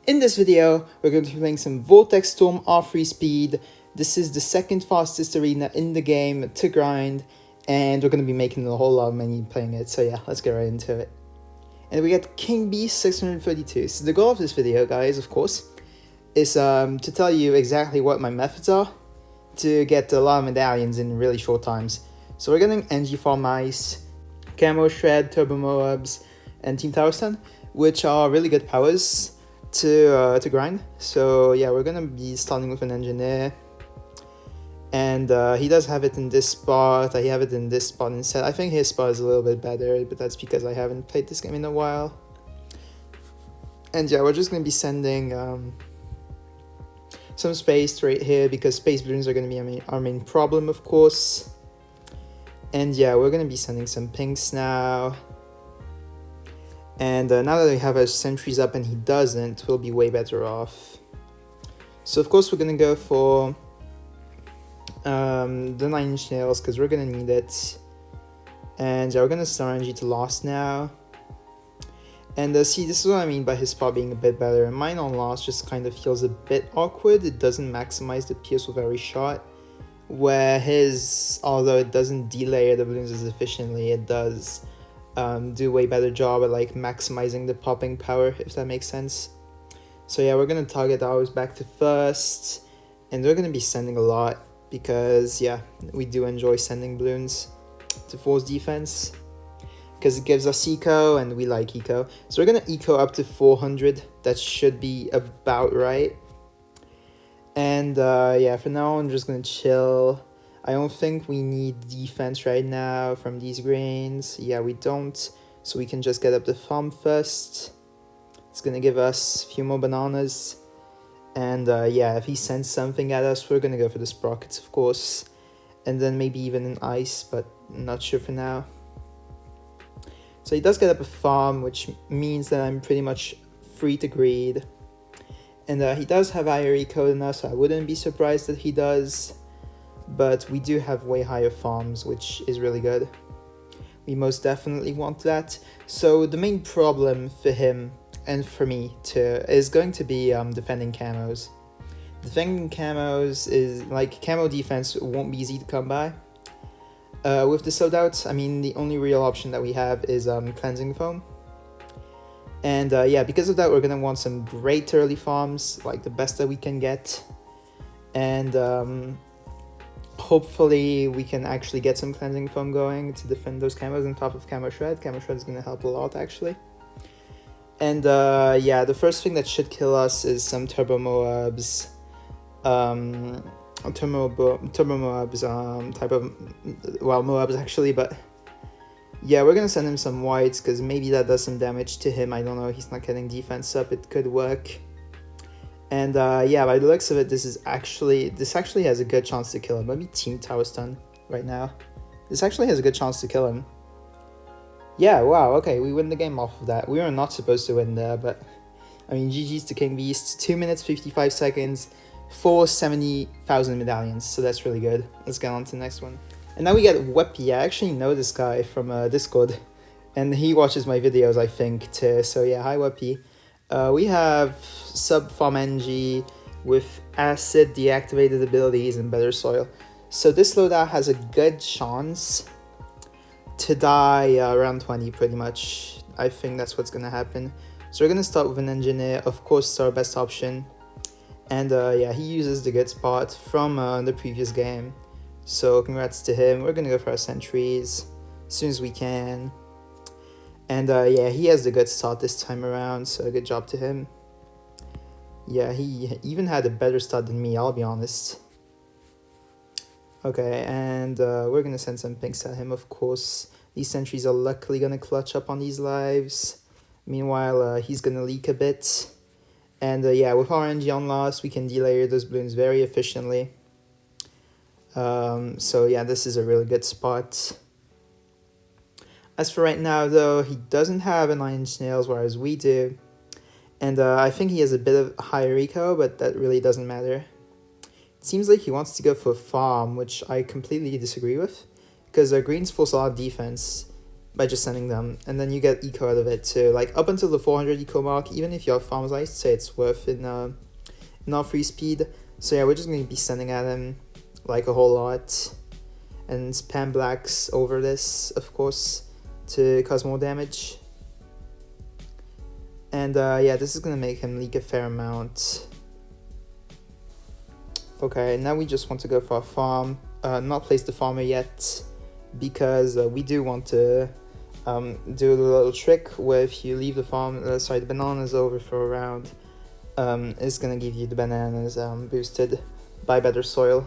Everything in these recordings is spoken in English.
In this video, we're going to be playing some Vortex Storm R3 speed. This is the second fastest arena in the game to grind, and we're going to be making a whole lot of money playing it, so yeah, let's get right into it. And we get King B 632. So the goal of this video, guys, of course, is to tell you exactly what my methods are to get a lot of medallions in really short times. So we're getting NG Farm Ice, Camo Shred, Turbo Moabs, and Team Tower Stun, which are really good powers to grind. So yeah, we're gonna be starting with an engineer, and he does have it in this spot. I have it in this spot instead. I think his spot is a little bit better, but that's because I haven't played this game in a while. And yeah, we're just gonna be sending some space right here because space balloons are gonna be our main problem, of course. And yeah, we're gonna be sending some pinks now. And now that we have our sentries up and he doesn't, we'll be way better off. So of course we're gonna go for the 9-inch nails because we're gonna need it. And yeah, we're gonna start RNG to lost now. And see, this is what I mean by his spot being a bit better. And mine on lost just kind of feels a bit awkward. It doesn't maximize the pierce with every shot. Where his, although it doesn't delay the balloons as efficiently, it does do a way better job at like maximizing the popping power, if that makes sense. So yeah, we're gonna target ours back to first, and we're gonna be sending a lot because yeah, we do enjoy sending balloons to force defense because it gives us eco and we like eco. So we're gonna eco up to 400. That should be about right. And yeah, for now I'm just gonna chill. I don't think we need defense right now from these greens. Yeah, we don't. So we can just get up the farm first. It's gonna give us a few more bananas. And yeah, if he sends something at us, we're gonna go for the sprockets, of course. And then maybe even an ice, but not sure for now. So he does get up a farm, which means that I'm pretty much free to greed. And he does have higher eco than us, so I wouldn't be surprised that he does. But we do have way higher farms, which is really good. We most definitely want that. So the main problem for him, and for me too, is going to be defending camos. Defending camos is, like, camo defense won't be easy to come by. With the slowdowns, I mean, the only real option that we have is cleansing foam. And yeah, because of that, we're gonna want some great early farms, like the best that we can get. And hopefully we can actually get some cleansing foam going to defend those camos on top of camo shred. Camo shred is gonna help a lot, actually. And yeah, the first thing that should kill us is some turbo moabs. Turbo moabs type of, well, moabs actually, but yeah, we're gonna send him some whites because maybe that does some damage to him. I don't know, he's not getting defense up, it could work. And yeah, by the looks of it, this actually has a good chance to kill him. Maybe Team Tower Stun right now. This actually has a good chance to kill him. Yeah, wow, okay, we win the game off of that. We were not supposed to win there, but I mean, GG's to King Beast. 2 minutes 55 seconds for 70,000 medallions, so that's really good. Let's get on to the next one. And now we get Weppy. I actually know this guy from Discord, and he watches my videos, I think, too. So yeah, hi Weppy. We have sub farm NG with acid deactivated abilities and better soil. So this loadout has a good chance to die around 20 pretty much. I think that's what's gonna happen. So we're gonna start with an engineer. Of course, it's our best option. And yeah, he uses the good spot from the previous game. So congrats to him. We're gonna go for our sentries as soon as we can. And yeah, he has the good start this time around, so good job to him. Yeah, he even had a better start than me, I'll be honest. Okay, and we're gonna send some pinks at him, of course. These sentries are luckily gonna clutch up on these lives. Meanwhile, he's gonna leak a bit. And yeah, with RNG on loss, we can delayer those balloons very efficiently. So yeah, this is a really good spot. As for right now, though, he doesn't have a 9-inch nails, whereas we do. And I think he has a bit of higher eco, but that really doesn't matter. It seems like he wants to go for farm, which I completely disagree with. Because greens force a lot of defense. by just sending them, and then you get eco out of it too. Like up until the 400 eco mark, even if you have farms, I say it's worth in our free speed. So yeah, we're just gonna be sending at him like a whole lot, and spam blacks over this, of course, to cause more damage. And yeah, this is gonna make him leak a fair amount. Okay, now we just want to go for a farm. Not place the farmer yet, because we do want to do the little trick where if you leave the farm, the bananas over for a round, it's gonna give you the bananas boosted by better soil.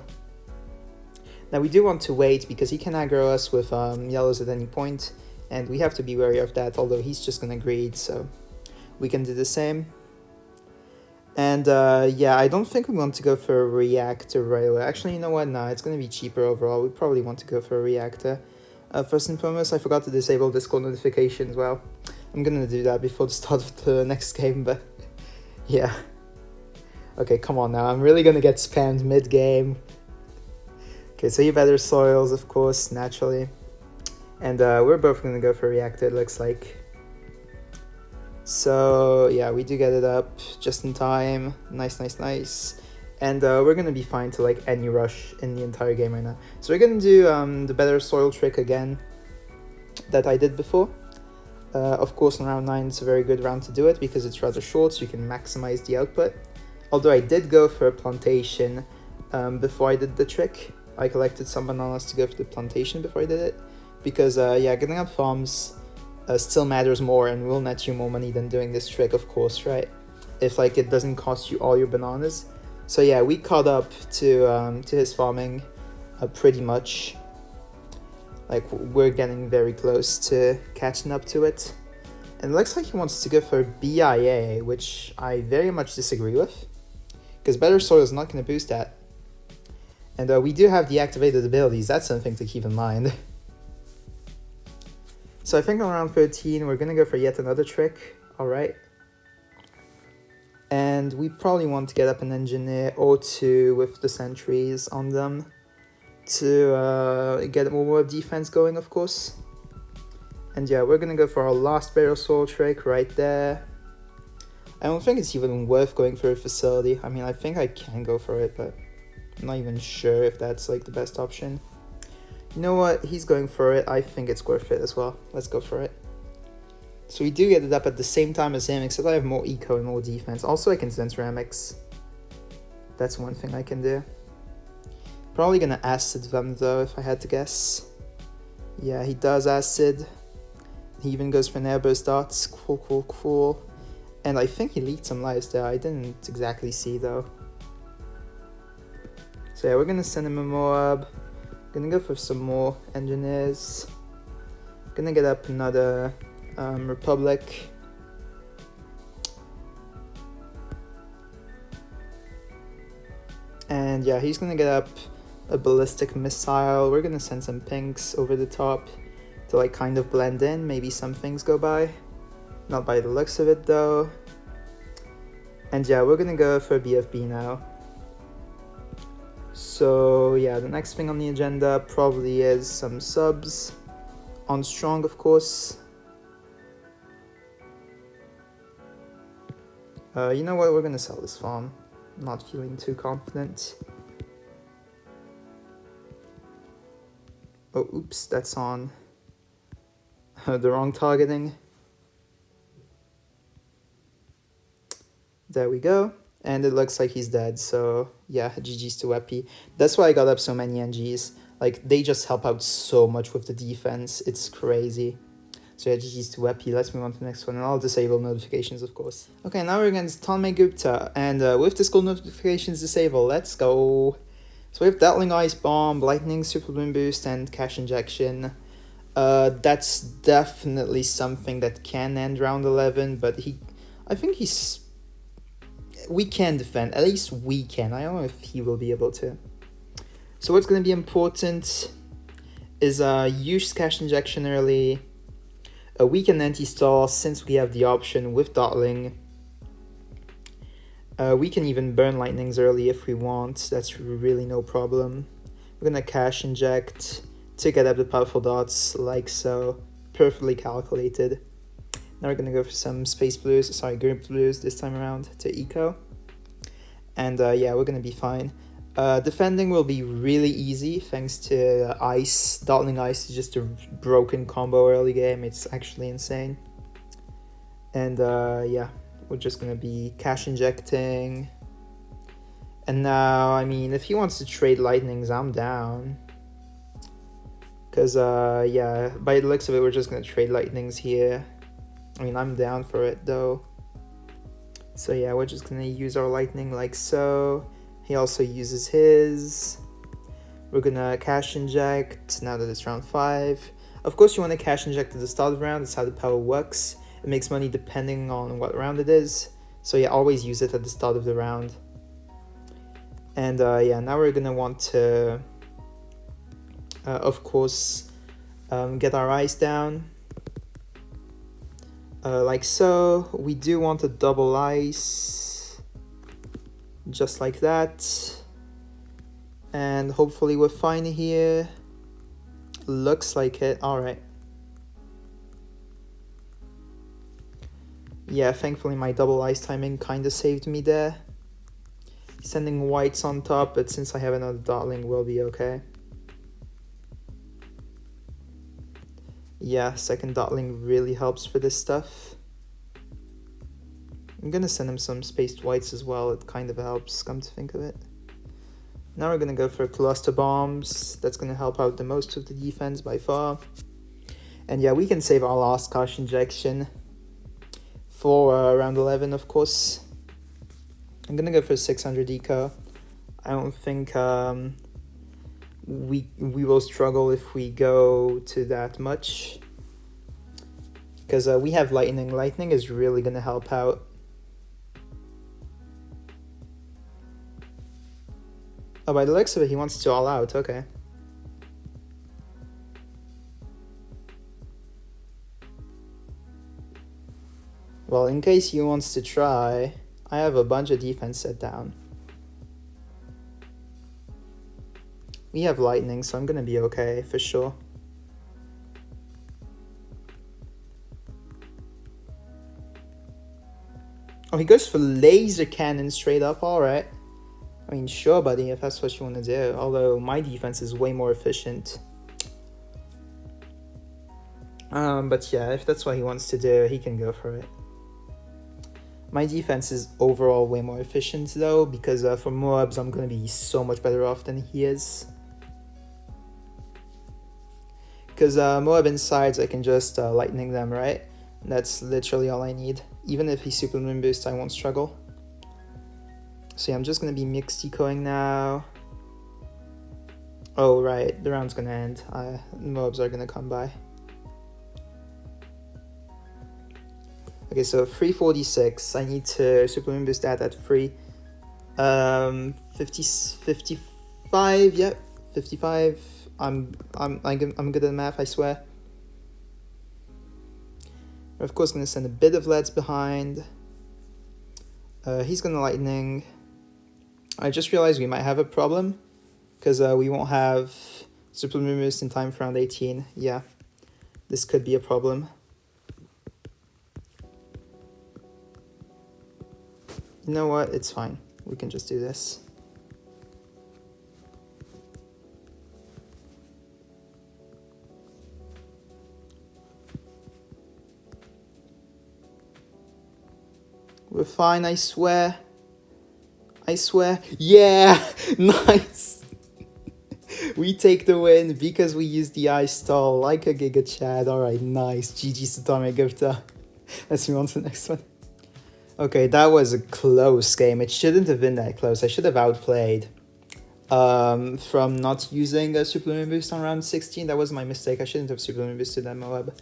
Now we do want to wait because he can aggro us with yellows at any point, and we have to be wary of that, although he's just gonna greed, so we can do the same. And yeah, I don't think we want to go for a reactor right away. Actually, you know what? No, it's going to be cheaper overall. We probably want to go for a reactor. First and foremost, I forgot to disable Discord notifications. Well, I'm going to do that before the start of the next game, but yeah. Okay, come on now. I'm really going to get spammed mid-game. Okay, so you better soils, of course, naturally. And we're both going to go for a reactor, it looks like. So yeah, we do get it up just in time. Nice. And we're gonna be fine to like any rush in the entire game right now. So we're gonna do the better soil trick again that I did before. Of course, on round 9 it's a very good round to do it because it's rather short, so you can maximize the output. Although I did go for a plantation before I did the trick. I collected some bananas to go for the plantation before I did it, because yeah, getting up farms still matters more and will net you more money than doing this trick, of course, right? If like it doesn't cost you all your bananas. So yeah, we caught up to his farming pretty much. Like we're getting very close to catching up to it. And it looks like he wants to go for BIA, which I very much disagree with, because better soil is not going to boost that. And we do have deactivated abilities, that's something to keep in mind. So I think on round 13, we're going to go for yet another trick. Alright. And we probably want to get up an engineer or two with the sentries on them to get more defense going, of course. And yeah, we're going to go for our last barrel soul trick right there. I don't think it's even worth going for a facility. I mean, I think I can go for it, but I'm not even sure if that's like the best option. You know what? He's going for it. I think it's worth it as well. Let's go for it. So we do get it up at the same time as him, except I have more eco and more defense. Also, I can send ceramics. That's one thing I can do. Probably gonna acid them though, if I had to guess. Yeah, he does acid. He even goes for an airburst darts. Cool. And I think he leaked some lives there. I didn't exactly see though. So yeah, we're gonna send him a Moab. Gonna go for some more engineers. Gonna get up another Republic. And yeah, he's gonna get up a ballistic missile. We're gonna send some pinks over the top to like kind of blend in. Maybe some things go by. Not by the looks of it though. And yeah, we're gonna go for BFB now. So yeah, the next thing on the agenda probably is some subs on strong, of course. You know what, we're gonna sell this farm. I'm not feeling too confident. Oh, oops, that's on the wrong targeting. There we go. And it looks like he's dead, so yeah, GG's to Weppy. That's why I got up so many NGs. Like, they just help out so much with the defense. It's crazy. So yeah, GG's to Weppy. Let's move on to the next one, and I'll disable notifications, of course. Okay, now we're against Tanmay Gupta, and with Discord notifications disabled, let's go. So we have Dattling Ice Bomb, Lightning Super Bloom Boost, and Cash Injection. That's definitely something that can end round 11, but I think we can defend, at least we can. I don't know if he will be able to. So what's going to be important is use Cash Injection early, a weaken anti-stall since we have the option with Dotling. We can even burn lightnings early if we want, that's really no problem. We're going to Cash Inject to get up the powerful dots like so. perfectly calculated. Now we're gonna go for some space blues, sorry, green blues this time around to eco. And yeah, we're gonna be fine. Defending will be really easy thanks to ice. Dartling ice is just a broken combo early game. It's actually insane. And yeah, we're just gonna be cash injecting. And now, I mean, if he wants to trade lightnings, I'm down. Because yeah, by the looks of it, we're just gonna trade lightnings here. I mean, I'm down for it though. So yeah, we're just gonna use our lightning like so. He also uses his. We're gonna cash inject now that it's round 5. Of course, you want to cash inject at the start of the round. That's how the power works. It makes money depending on what round it is. So yeah, always use it at the start of the round. And yeah, now we're gonna want to, of course, get our ice down. Like so. We do want a double ice. Just like that. And hopefully we're fine here. Looks like it. Alright. Yeah, thankfully my double ice timing kind of saved me there. Sending whites on top, but since I have another Dartling, we'll be okay. Yeah, second Dartling really helps for this stuff. I'm gonna send him some spaced whites as well. It kind of helps, come to think of it. Now we're gonna go for cluster bombs. That's gonna help out the most of the defense by far. And yeah, we can save our last cash injection for round 11, of course. I'm gonna go for 600 eco. I don't think we will struggle if we go to that much. Because we have lightning. Lightning is really gonna help out. Oh, by the looks of it, he wants to all out. Okay. Well, in case he wants to try, I have a bunch of defense set down. We have lightning, so I'm gonna be okay for sure. Oh, he goes for laser cannon straight up. All right. I mean, sure, buddy, if that's what you want to do. Although my defense is way more efficient. But yeah, if that's what he wants to do, he can go for it. My defense is overall way more efficient though, because for Moabs, I'm going to be so much better off than he is. Because Moab insides, I can just lightning them, right? That's literally all I need. Even if he super moon boosts, I won't struggle. So yeah, I'm just going to be mixed ecoing now. Oh, right. The round's going to end. Moabs are going to come by. Okay, so 346. I need to super moon boost that at 3. 55. Yep, 55. I'm good at the math, I swear. We're of course going to send a bit of leads behind. He's going to lightning. I just realized we might have a problem because we won't have super moon boost in time for round 18. Yeah, this could be a problem. You know what? It's fine. We can just do this. We're fine, I swear. I swear. Yeah! Nice! We take the win because we use the ice stall like a Giga Chad. Alright, nice. GG Satome Gupta. Let's move on to the next one. Okay, that was a close game. It shouldn't have been that close. I should have outplayed. From not using a super moon boost on round 16. That was my mistake. I shouldn't have super moon boosted that Moab.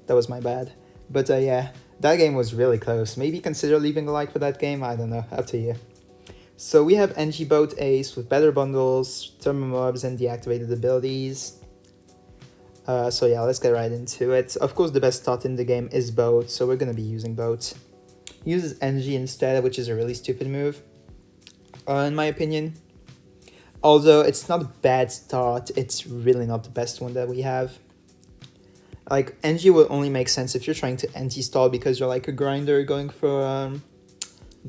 That was my bad. But yeah, that game was really close. Maybe consider leaving a like for that game. I don't know. Up to you. So we have NG Boat Ace with better bundles, Thermo Moabs, and deactivated abilities. So yeah, let's get right into it. Of course, the best start in the game is Boat, so we're going to be using Boat. He uses NG instead, which is a really stupid move, in my opinion. Although it's not a bad start, it's really not the best one that we have. Like, NG will only make sense if you're trying to anti-stall because you're like a grinder going for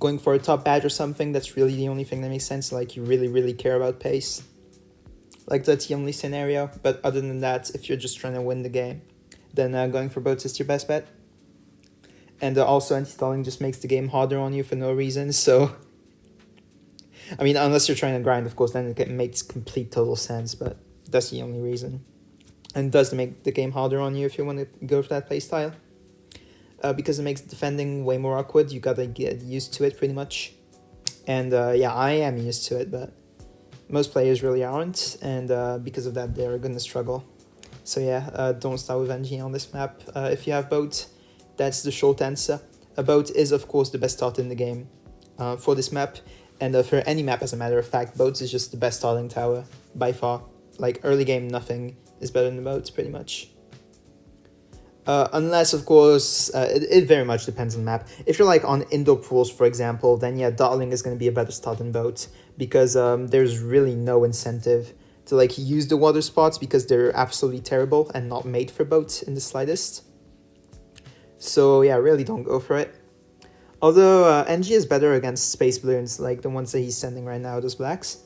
a top badge or something. That's really the only thing that makes sense. Like, you really care about pace. Like, that's the only scenario. But other than that, if you're just trying to win the game, then going for boats is your best bet. And also, anti-stalling just makes the game harder on you for no reason. So, I mean, unless you're trying to grind, of course, then it makes complete total sense. But that's the only reason. And it does make the game harder on you if you want to go for that playstyle. Because it makes defending way more awkward. You gotta get used to it pretty much. And yeah, I am used to it, but most players really aren't. And because of that, they're gonna struggle. So yeah, don't start with NG on this map. If you have boat, that's the short answer. A boat is, of course, the best start in the game for this map. And for any map, as a matter of fact, boats is just the best starting tower by far. Like, early game, nothing is better than boats, pretty much. Unless, of course, it very much depends on the map. If you're like on indoor pools, for example, then yeah, Dartling is going to be a better start than boat. Because there's really no incentive to like use the water spots because they're absolutely terrible and not made for boats in the slightest. So yeah, really don't go for it. Although NG is better against space balloons, like the ones that he's sending right now, those blacks.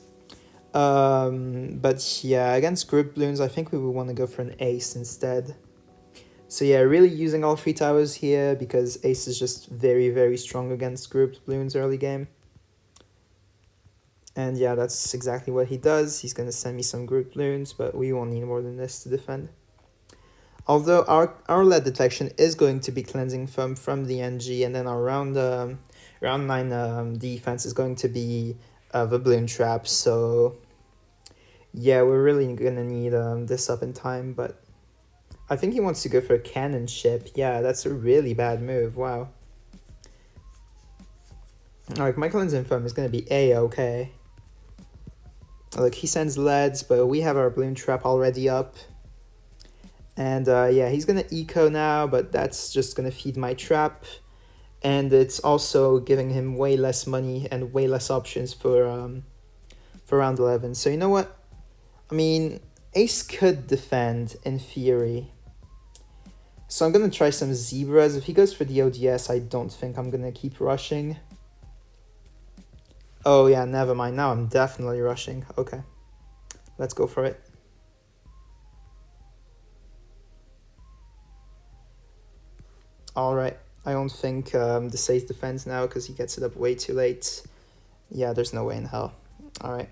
But yeah, against group balloons, I think we would want to go for an ace instead. So yeah, really using all 3 towers here because ace is just very strong against grouped balloons early game. And yeah, that's exactly what he does. He's going to send me some grouped balloons, but we won't need more than this to defend. Although our lead detection is going to be cleansing from the NG, and then our round 9 defense is going to be the balloon trap. So yeah, we're really going to need this up in time, but I think he wants to go for a cannon ship. Yeah, that's a really bad move. Wow. Alright, my cleansing foam is going to be A-okay. Look, he sends leads, but we have our balloon trap already up. And yeah, he's going to eco now, but that's just going to feed my trap. And it's also giving him way less money and way less options for round 11. So you know what? I mean, ace could defend in theory. So I'm going to try some zebras. If he goes for the ODS, I don't think I'm going to keep rushing. Oh yeah, never mind. Now I'm definitely rushing. Okay, let's go for it. Alright, I don't think the ace defends now because he gets it up way too late. Yeah, there's no way in hell. Alright,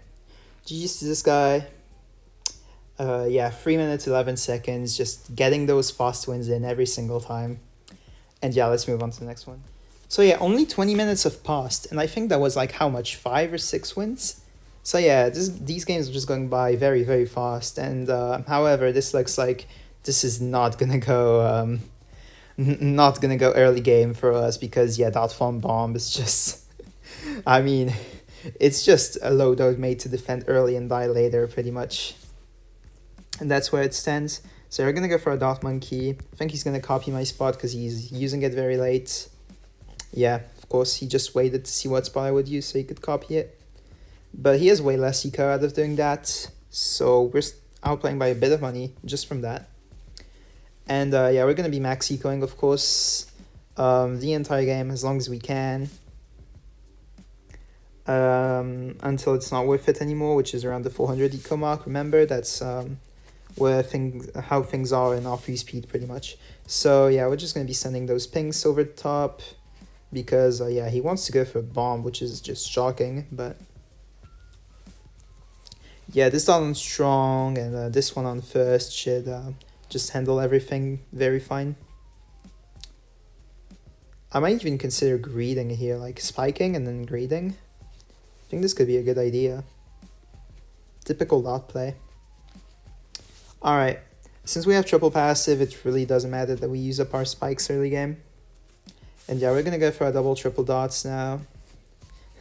GG's to this guy. Yeah, 3 minutes, 11 seconds, just getting those fast wins in every single time. And yeah, let's move on to the next one. So yeah, only 20 minutes have passed, and I think that was like how much, 5 or 6 wins? So yeah, these games are just going by very fast, and however, this looks like this is not gonna go not gonna go early game for us because yeah, that farm bomb is just I mean, it's just a loadout made to defend early and die later pretty much. And that's where it stands. So we're gonna go for a dot monkey. I think he's gonna copy my spot because he's using it very late. Yeah, of course, he just waited to see what spot I would use so he could copy it. But he has way less eco out of doing that. So we're outplaying by a bit of money just from that. And yeah, we're going to be max ecoing, of course, the entire game as long as we can. Until it's not worth it anymore, which is around the 400 eco mark. Remember, that's how things are in our free speed pretty much. So yeah, we're just going to be sending those pings over the top. Because, yeah, he wants to go for a bomb, which is just shocking, but... Yeah, this one on strong, and this one on first should just handle everything very fine. I might even consider greeding here, like spiking and then greeding. I think this could be a good idea. Typical dot play. Alright, since we have triple passive, it really doesn't matter that we use up our spikes early game. And yeah, we're gonna go for our double triple dots now.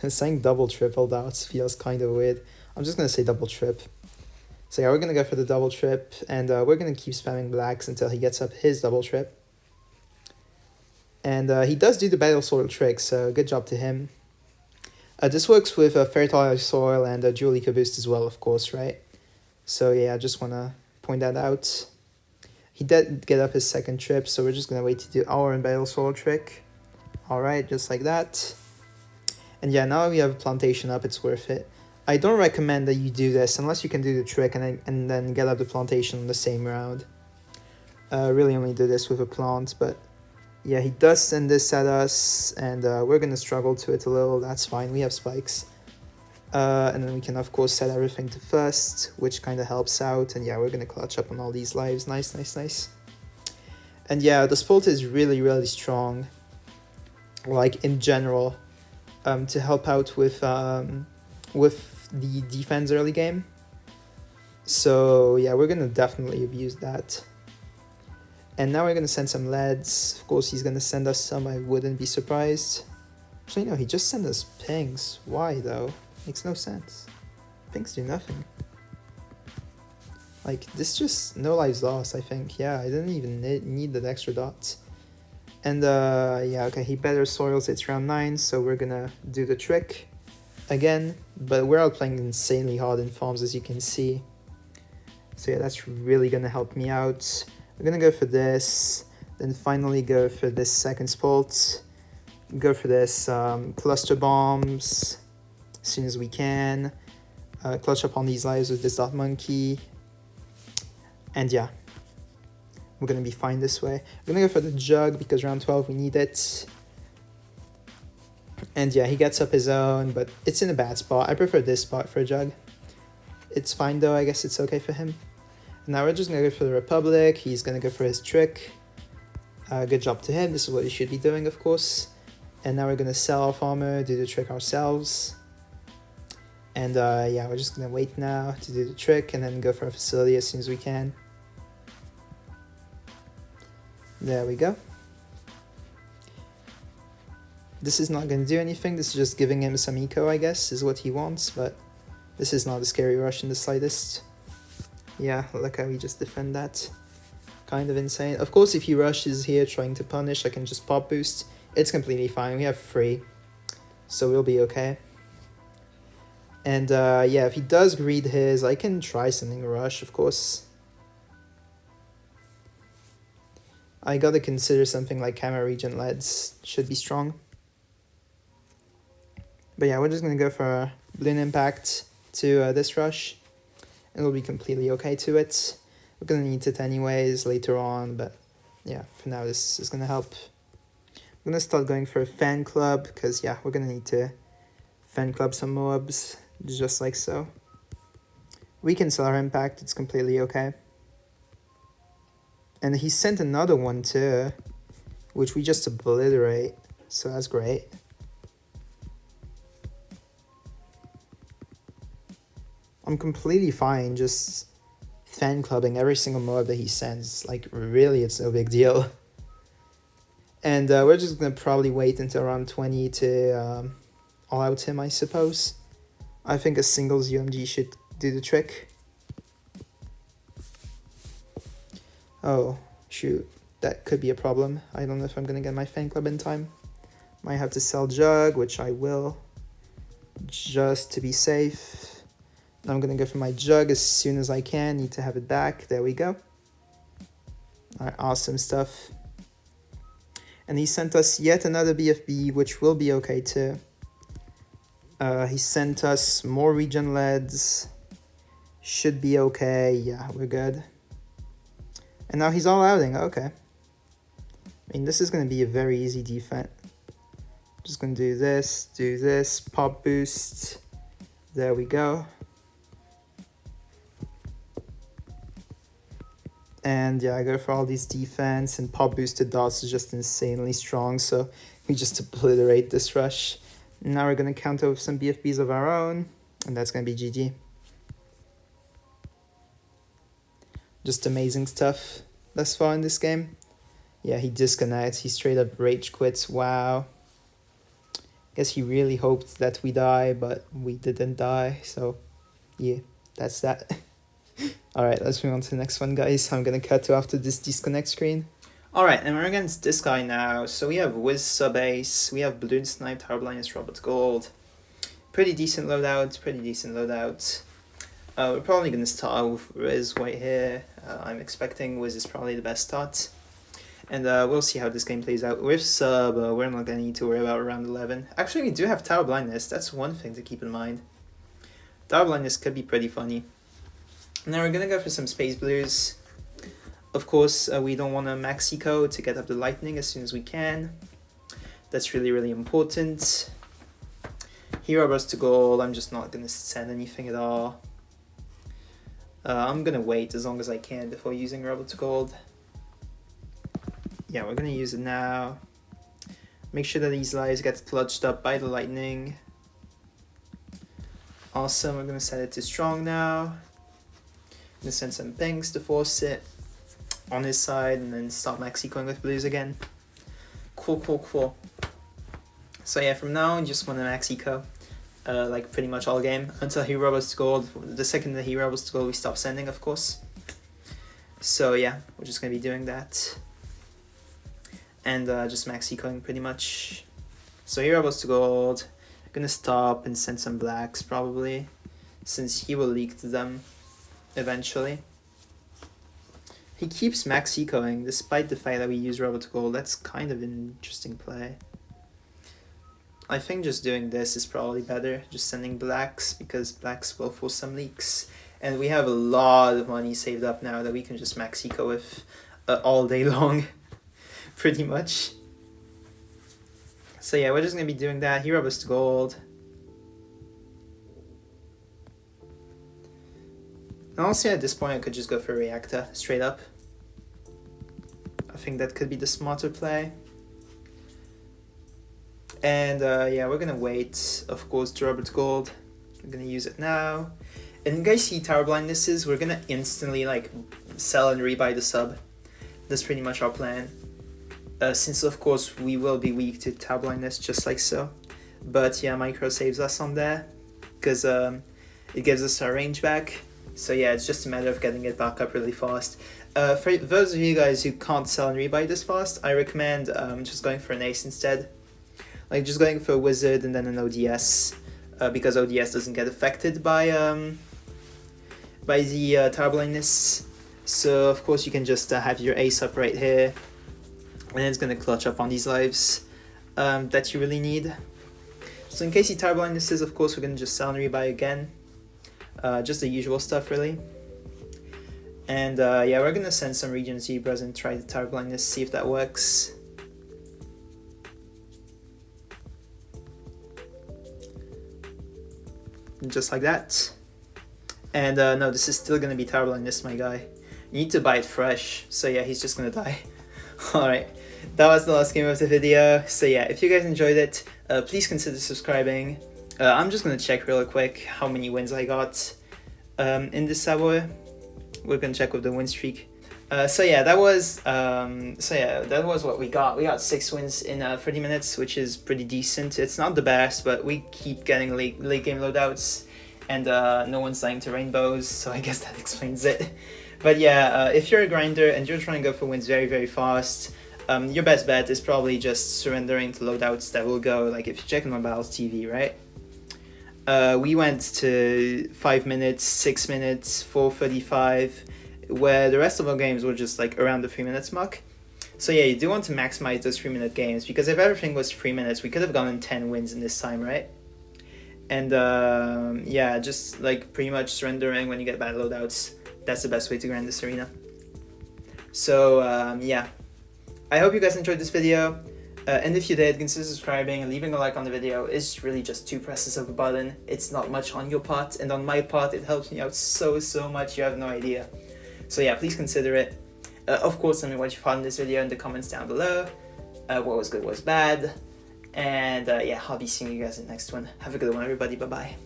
Saying double triple dots feels kind of weird. I'm just gonna say double trip. So yeah, we're gonna go for the double trip, and we're gonna keep spamming blacks until he gets up his double trip. And he does do the battle soil trick, so good job to him. This works with fertile soil and dual eco boost as well, of course, right? So yeah, I just wanna point that out. He did get up his second trip, so we're just gonna wait to do our Battle Soul trick. Alright, just like that. And yeah, now we have plantation up, it's worth it. I don't recommend that you do this unless you can do the trick and then get up the plantation in the same round. Really only do this with a plant, but yeah, he does send this at us, and we're gonna struggle to it a little. That's fine, we have spikes. And then we can of course set everything to first, which kind of helps out. And yeah, we're gonna clutch up on all these lives. Nice, nice, nice. And yeah, the Spolt is really, really strong, like in general, to help out with the defense early game. So yeah, we're gonna definitely abuse that. And now we're gonna send some leads. Of course, he's gonna send us some. I wouldn't be surprised. Actually, no, he just sent us pings. Why though? Makes no sense. Pings do nothing. Like, this just no lives lost, I think. Yeah, I didn't even need that extra dot. And yeah, okay, he better soils. It's round 9, so we're gonna do the trick again. But we're out playing insanely hard in farms, as you can see. So yeah, that's really gonna help me out. We're gonna go for this, then finally go for this second Spolt. Go for this cluster bombs as soon as we can. Clutch up on these lives with this dot monkey. And yeah, we're gonna be fine this way. We're gonna go for the jug because round 12 we need it. And yeah, he gets up his own, but it's in a bad spot. I prefer this spot for a jug. It's fine though, I guess it's okay for him. Now we're just gonna go for the Republic. He's gonna go for his trick. Good job to him. This is what he should be doing, of course. And now we're gonna sell off armor, do the trick ourselves. And yeah, we're just gonna wait now to do the trick and then go for a facility as soon as we can. There we go. This is not gonna do anything. This is just giving him some eco, I guess, is what he wants. But this is not a scary rush in the slightest. Yeah, look how we just defend that. Kind of insane. Of course, if he rushes here trying to punish, I can just pop boost. It's completely fine. We have 3, so we'll be okay. And yeah, if he does greed his, I can try something rush, of course. I gotta consider something like Camo Regent Leads. Should be strong. But yeah, we're just gonna go for a Bloon Impact to this rush. And we'll be completely okay to it. We're gonna need it anyways later on, but yeah, for now this is gonna help. I'm gonna start going for a fan club, because yeah, we're gonna need to fan club some mobs, just like so. We can sell our impact, it's completely okay. And he sent another one too, which we just obliterate, so that's great. I'm completely fine just fan clubbing every single mob that he sends. Like, really, it's no big deal. And we're just gonna probably wait until around 20 to all out him, I suppose. I think a singles UMG should do the trick. Oh, shoot. That could be a problem. I don't know if I'm gonna get my fan club in time. Might have to sell Jug, which I will, just to be safe. I'm gonna go for my Jug as soon as I can. Need to have it back. There we go. Alright, awesome stuff. And he sent us yet another BFB, which will be okay too. He sent us more regen leads. Should be okay. Yeah, we're good. And now he's all outing. Okay. I mean, this is going to be a very easy defense. Just going to do this, pop boost. There we go. And yeah, I go for all these defense, and pop boosted dots is just insanely strong, so we just obliterate this rush. Now we're going to counter with some BFBs of our own, and that's going to be GG. Just amazing stuff thus far in this game. Yeah, he disconnects, he straight up rage quits, wow. Guess he really hoped that we die, but we didn't die, so yeah, that's that. Alright, let's move on to the next one, guys. I'm gonna cut to after this disconnect screen. Alright, and we're against this guy now. So we have Wiz sub ace, we have Bloon sniped, Harblindness, Robert Gold. Pretty decent loadout, We're probably going to start with Riz right here. I'm expecting Wiz is probably the best start. And we'll see how this game plays out. With sub, we're not going to need to worry about round 11. Actually, we do have Tower Blindness. That's one thing to keep in mind. Tower Blindness could be pretty funny. Now we're going to go for some Space Blues. Of course, we don't want to max eco to get up the lightning as soon as we can. That's really, really important. Hero Burst to gold. I'm just not going to send anything at all. I'm going to wait as long as I can before using Rebel to gold. Yeah, we're going to use it now. Make sure that these lives get clutched up by the lightning. Awesome, we're going to set it to strong now. I'm going to send some pings to force it on his side and then start max ecoing with blues again. Cool, cool, cool. So yeah, from now on, just want to max eco. Like pretty much all game until he robos to gold. The second that he robos to gold, we stop sending, of course. So yeah, we're just going to be doing that. And just max ecoing pretty much. So he robos to gold. I'm going to stop and send some blacks probably, since he will leak to them eventually. He keeps max ecoing despite the fact that we use Robo to gold. That's kind of an interesting play. I think just doing this is probably better, just sending blacks, because blacks will force some leaks. And we have a lot of money saved up now that we can just max eco with all day long, pretty much. So yeah, we're just going to be doing that. He robos to gold. And honestly, at this point, I could just go for Reactor, straight up. I think that could be the smarter play. And yeah, we're gonna wait, of course, to Robert Gold. We're gonna use it now. And in case he Tower Blindnesses, we're gonna instantly like sell and rebuy the sub. That's pretty much our plan. Since of course we will be weak to Tower Blindness, just like so. But yeah, micro saves us on there, because it gives us our range back. So yeah, it's just a matter of getting it back up really fast. For those of you guys who can't sell and rebuy this fast, I recommend just going for an ace instead. Like just going for a wizard and then an ODS, because ODS doesn't get affected by the Tower Blindness. So of course you can just have your ace up right here, and it's gonna clutch up on these lives that you really need. So in case he Tower Blindnesses, of course we're gonna just sell and rebuy again, just the usual stuff really. And yeah, we're gonna send some Region Zebras and try the Tower Blindness, see if that works. Just like that. And no, this is still gonna be Tower Blindness, my guy. You need to buy it fresh. So yeah, he's just gonna die. Alright, that was the last game of the video. So yeah, if you guys enjoyed it, please consider subscribing. I'm just gonna check real quick how many wins I got in this Savoy. We're gonna check with the win streak. So yeah, that was what we got. We got 6 wins in 30 minutes, which is pretty decent. It's not the best, but we keep getting late game loadouts, and no one's dying to rainbows, so I guess that explains it. But yeah, if you're a grinder and you're trying to go for wins very, very fast, your best bet is probably just surrendering to loadouts that will go, like if you check on my Battles TV, right? We went to 5 minutes, 6 minutes, 4:35, where the rest of our games were just like around the 3 minutes mark. So yeah, you do want to maximize those 3 minute games, because if everything was 3 minutes, we could have gotten 10 wins in this time, right? And yeah, just like pretty much surrendering when you get bad loadouts, that's the best way to grind this arena. So yeah, I hope you guys enjoyed this video. And if you did, consider subscribing and leaving a like on the video. It's really just 2 presses of a button. It's not much on your part, and on my part it helps me out so much, you have no idea. So yeah, please consider it. Of course, tell me what you thought in this video in the comments down below. What was good, what was bad. And yeah, I'll be seeing you guys in the next one. Have a good one, everybody. Bye-bye.